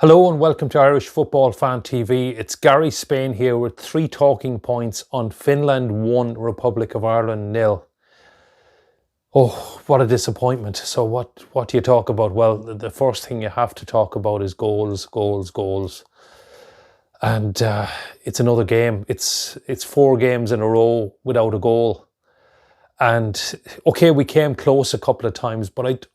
Hello and welcome to Irish Football Fan TV. It's Gary Spain here with 3 talking points on Finland 1, Republic of Ireland 0. Oh, what a disappointment. So what do you talk about? Well, the first thing you have to talk about is goals. And it's another game. It's 4 games in a row without a goal. And okay, we came close a couple of times, but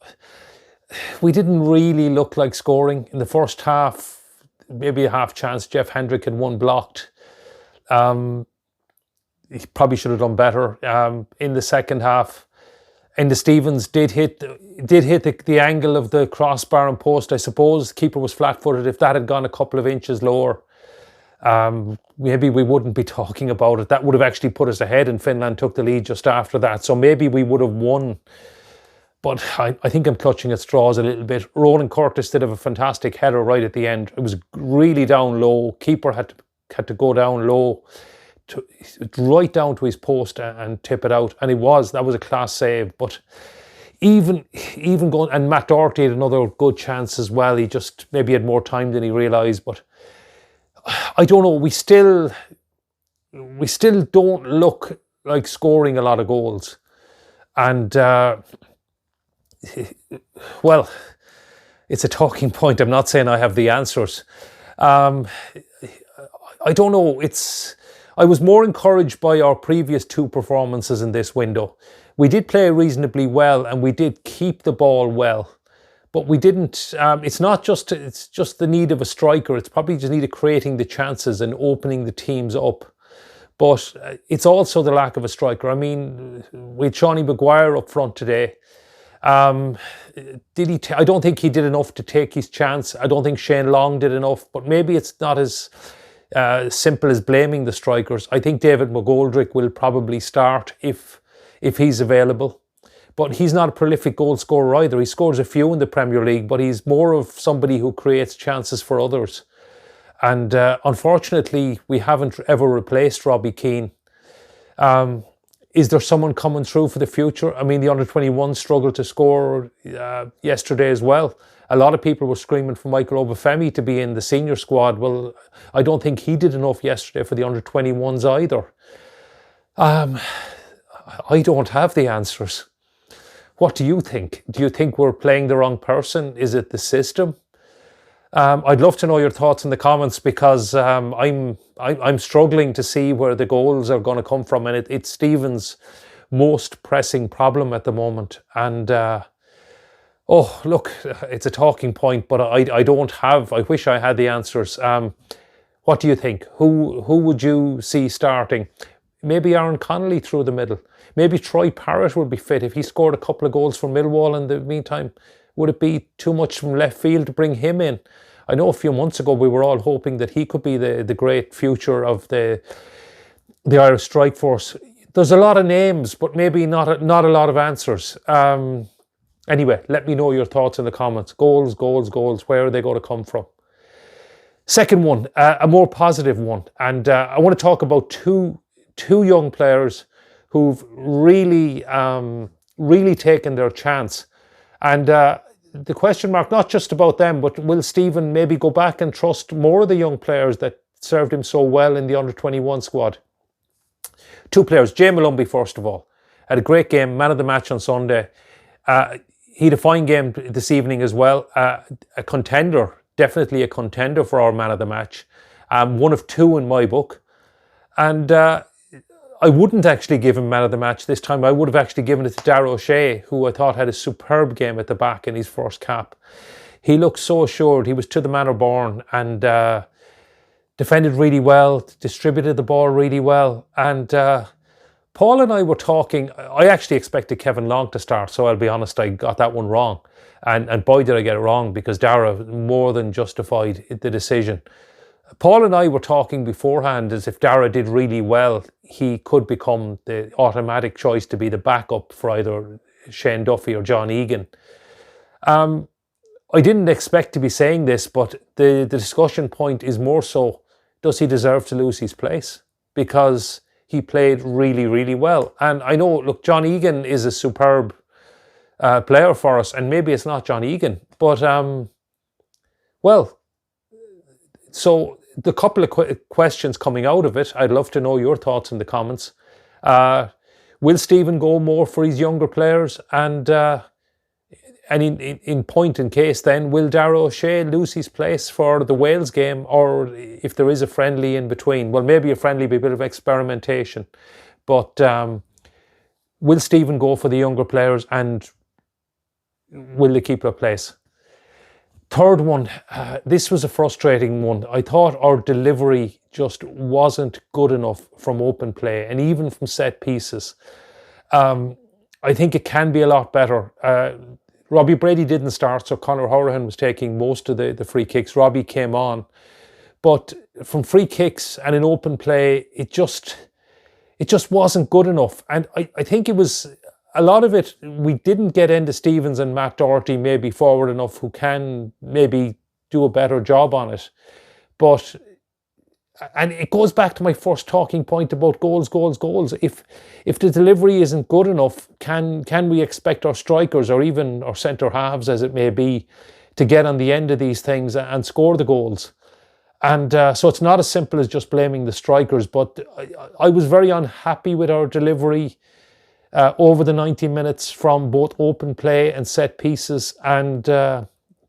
we didn't really look like scoring. In the first half, maybe a half chance, Jeff Hendrick had one blocked. He probably should have done better. In the second half, and the Stevens did hit the angle of the crossbar and post. I suppose the keeper was flat-footed. If that had gone a couple of inches lower, maybe we wouldn't be talking about it. That would have actually put us ahead, and Finland took the lead just after that. So maybe we would have won. But I think I'm clutching at straws a little bit. Ronan Curtis did have a fantastic header right at the end. It was really down low. Keeper had to go down low, right down to his post and tip it out. And that was a class save. But even going, and Matt Doherty had another good chance as well. He just maybe had more time than he realised. But I don't know. We still don't look like scoring a lot of goals. And well, it's a talking point. I'm not saying I have the answers. I don't know. I was more encouraged by our previous 2 performances in this window. We did play reasonably well and we did keep the ball well, but we didn't. It's just the need of a striker. It's probably just need of creating the chances and opening the teams up. But it's also the lack of a striker. I mean, with Seanie Maguire up front today, I don't think he did enough to take his chance. I don't think Shane Long did enough, but maybe it's not as simple as blaming the strikers. I think David McGoldrick will probably start if he's available, but he's not a prolific goal scorer either. He scores a few in the Premier League, but he's more of somebody who creates chances for others. And unfortunately, we haven't ever replaced Robbie Keane. Is there someone coming through for the future? I mean, the under-21 struggled to score yesterday as well. A lot of people were screaming for Michael Obafemi to be in the senior squad. Well, I don't think he did enough yesterday for the under-21s either. I don't have the answers. What do you think? Do you think we're playing the wrong person? Is it the system? I'd love to know your thoughts in the comments, because I'm struggling to see where the goals are going to come from, and it's Stephen's most pressing problem at the moment. And oh, look, it's a talking point, but I don't have. I wish I had the answers. What do you think? Who would you see starting? Maybe Aaron Connolly through the middle. Maybe Troy Parrott would be fit if he scored a couple of goals for Millwall in the meantime. Would it be too much from left field to bring him in? I know a few months ago we were all hoping that he could be the great future of the Irish strike force. There's a lot of names, but maybe not a lot of answers. Anyway, let me know your thoughts in the comments. Goals. Where are they going to come from? Second one, a more positive one. And I want to talk about two young players who've really taken their chance. And the question mark, not just about them, but will Stephen maybe go back and trust more of the young players that served him so well in the under-21 squad? 2 players. Jay Malumbi, first of all, had a great game, man of the match on Sunday. He had a fine game this evening as well. A contender, definitely a contender for our man of the match. One of 2 in my book. And I wouldn't actually give him man of the match this time. I would have actually given it to Darragh O'Shea, who I thought had a superb game at the back in his first cap. He looked so assured. He was to the manner born and defended really well, distributed the ball really well. And Paul and I were talking. I actually expected Kevin Long to start, so I'll be honest, I got that one wrong. And boy, did I get it wrong, because Darragh more than justified the decision. Paul and I were talking beforehand as if Darragh did really well, he could become the automatic choice to be the backup for either Shane Duffy or John Egan. I didn't expect to be saying this, but the discussion point is more so, does he deserve to lose his place? Because he played really, really well. And I know, look, John Egan is a superb player for us, and maybe it's not John Egan, but well, So the couple of questions coming out of it, I'd love to know your thoughts in the comments. Will Stephen go more for his younger players? And in point in case then, will Darragh O'Shea lose his place for the Wales game, or if there is a friendly in between? Well, maybe a friendly be a bit of experimentation. But will Stephen go for the younger players, and will they keep their place? Third one, this was a frustrating one. I thought our delivery just wasn't good enough from open play and even from set pieces. I think it can be a lot better. Robbie Brady didn't start, so Conor Hourihane was taking most of the free kicks. Robbie came on. But from free kicks and in open play, it just wasn't good enough. And I think it was a lot of it, we didn't get Enda Stevens and Matt Doherty maybe forward enough who can maybe do a better job on it. But, and it goes back to my first talking point about goals. If the delivery isn't good enough, can we expect our strikers or even our centre halves, as it may be, to get on the end of these things and score the goals? And so it's not as simple as just blaming the strikers, but I was very unhappy with our delivery over the 90 minutes from both open play and set pieces. And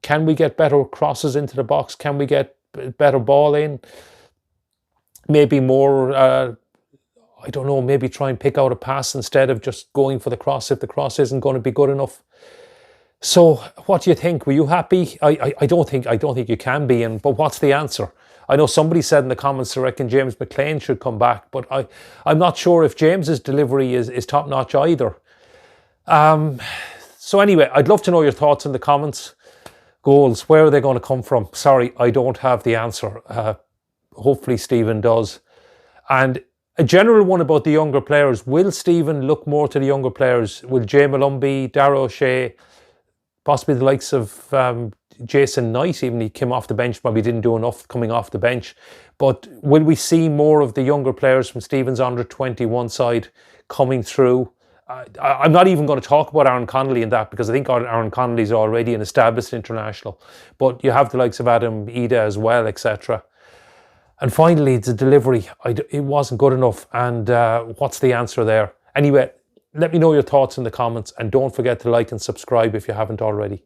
can we get better crosses into the box? Can we get better ball in? Maybe more, I don't know, maybe try and pick out a pass instead of just going for the cross if the cross isn't going to be good enough. So what do you think? Were you happy? I don't think you can be. But what's the answer? I know somebody said in the comments they reckon James McLean should come back, but I'm not sure if James's delivery is top notch either. So anyway, I'd love to know your thoughts in the comments. Goals, where are they going to come from? Sorry, I don't have the answer. Hopefully Stephen does. And a general one about the younger players. Will Stephen look more to the younger players? Will Jay Malumbi, Darragh O'Shea, possibly the likes of Jason Knight, even he came off the bench, probably didn't do enough coming off the bench. But will we see more of the younger players from Stephen's under 21 side coming through? I'm not even going to talk about Aaron Connolly in that, because I think Aaron Connolly's already an established international. But you have the likes of Adam Ida as well, etc. And finally, the delivery. It wasn't good enough. And what's the answer there? Anyway, let me know your thoughts in the comments, and don't forget to like and subscribe if you haven't already.